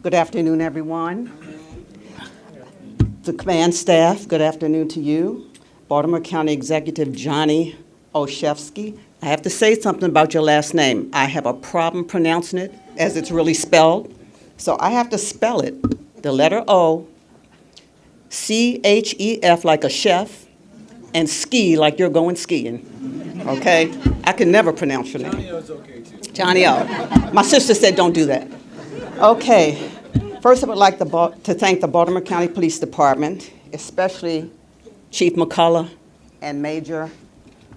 Good afternoon, everyone. The command staff, good afternoon to you. Baltimore County Executive Johnny Olszewski. I have to say something about your last name. I have a problem pronouncing it as it's really spelled. So I have to spell it, the letter O, C-H-E-F like a chef, and ski like you're going skiing, okay? I can never pronounce your name. Johnny O's okay too. Johnny O. My sister said don't do that. Okay, first I would like to thank the Baltimore County Police Department, especially Chief McCullough and Major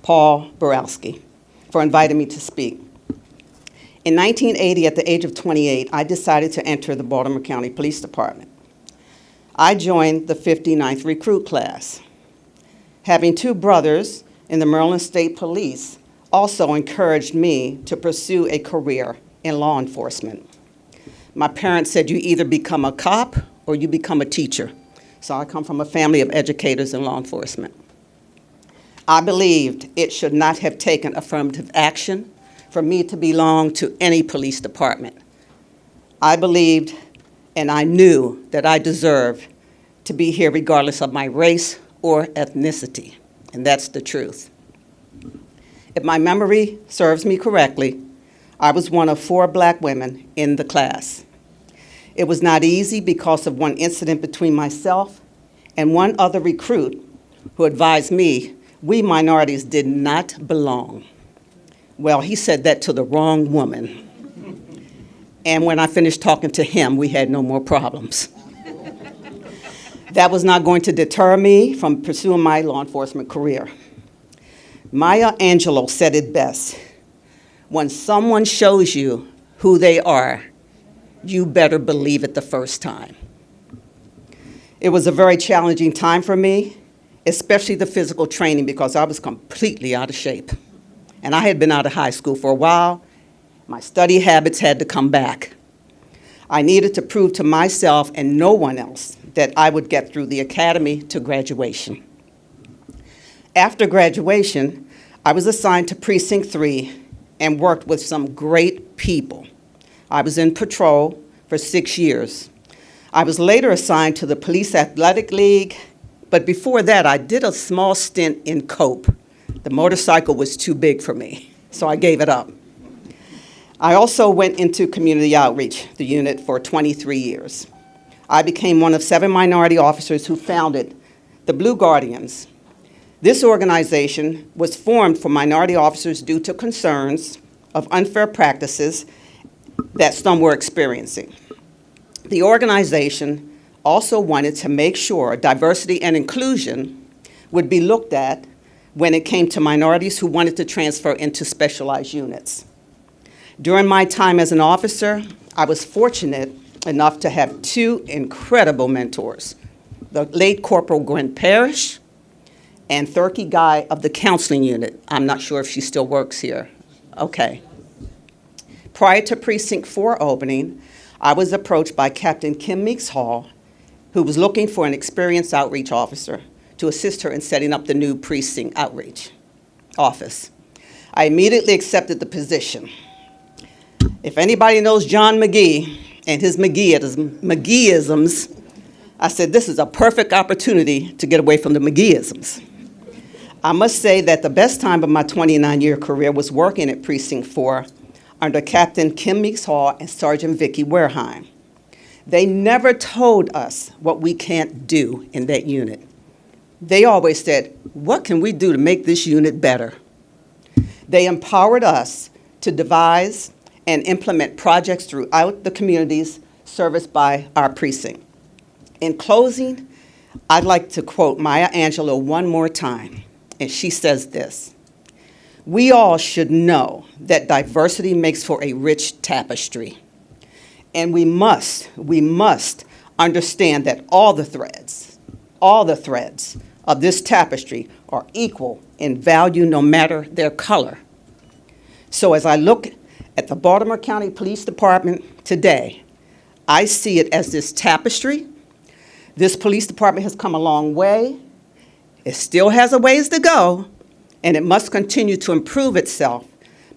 Paul Borowski, for inviting me to speak. In 1980, at the age of 28, I decided to enter the Baltimore County Police Department. I joined the 59th recruit class. Having two brothers in the Maryland State Police also encouraged me to pursue a career in law enforcement. My parents said you either become a cop or you become a teacher. So I come from a family of educators in law enforcement. I believed it should not have taken affirmative action for me to belong to any police department. I believed and I knew that I deserved to be here regardless of my race or ethnicity, and that's the truth. If my memory serves me correctly, I was one of 4 black women in the class. It was not easy because of one incident between myself and one other recruit who advised me we minorities did not belong. Well, he said that to the wrong woman. And when I finished talking to him, we had no more problems. That was not going to deter me from pursuing my law enforcement career. Maya Angelou said it best. When someone shows you who they are, you better believe it the first time. It was a very challenging time for me, especially the physical training, because I was completely out of shape. And I had been out of high school for a while. My study habits had to come back. I needed to prove to myself and no one else that I would get through the academy to graduation. After graduation, I was assigned to Precinct 3 and worked with some great people. I was in patrol for 6 years. I was later assigned to the Police Athletic League, but before that, I did a small stint in Cope. The motorcycle was too big for me, so I gave it up. I also went into community outreach, the unit, for 23 years. I became one of 7 minority officers who founded the Blue Guardians. This organization was formed for minority officers due to concerns of unfair practices that some were experiencing. The organization also wanted to make sure diversity and inclusion would be looked at when it came to minorities who wanted to transfer into specialized units. During my time as an officer, I was fortunate enough to have 2 incredible mentors, the late Corporal Gwen Parrish and Thurkey Guy of the counseling unit. I'm not sure if she still works here. Okay. Prior to Precinct 4 opening, I was approached by Captain Kim Meeks Hall, who was looking for an experienced outreach officer to assist her in setting up the new precinct outreach office. I immediately accepted the position. If anybody knows John McGee and his McGeeisms, I said this is a perfect opportunity to get away from the McGeeisms. I must say that the best time of my 29-year career was working at Precinct 4 under Captain Kim Meeks Hall and Sergeant Vicki Wareheim. They never told us what we can't do in that unit. They always said, what can we do to make this unit better? They empowered us to devise and implement projects throughout the communities serviced by our precinct. In closing, I'd like to quote Maya Angelou one more time, and she says this: "We all should know that diversity makes for a rich tapestry, and we must understand that all the threads of this tapestry are equal in value no matter their color." So as I look at the Baltimore County Police Department today, I see it as this tapestry. This police department has come a long way. It still has a ways to go, and it must continue to improve itself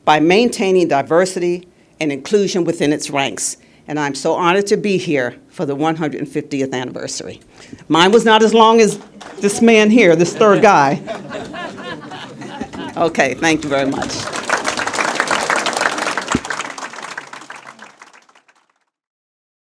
by maintaining diversity and inclusion within its ranks. and I'm so honored to be here for the 150th anniversary. Mine was not as long as this man here, this third guy. Okay, thank you very much.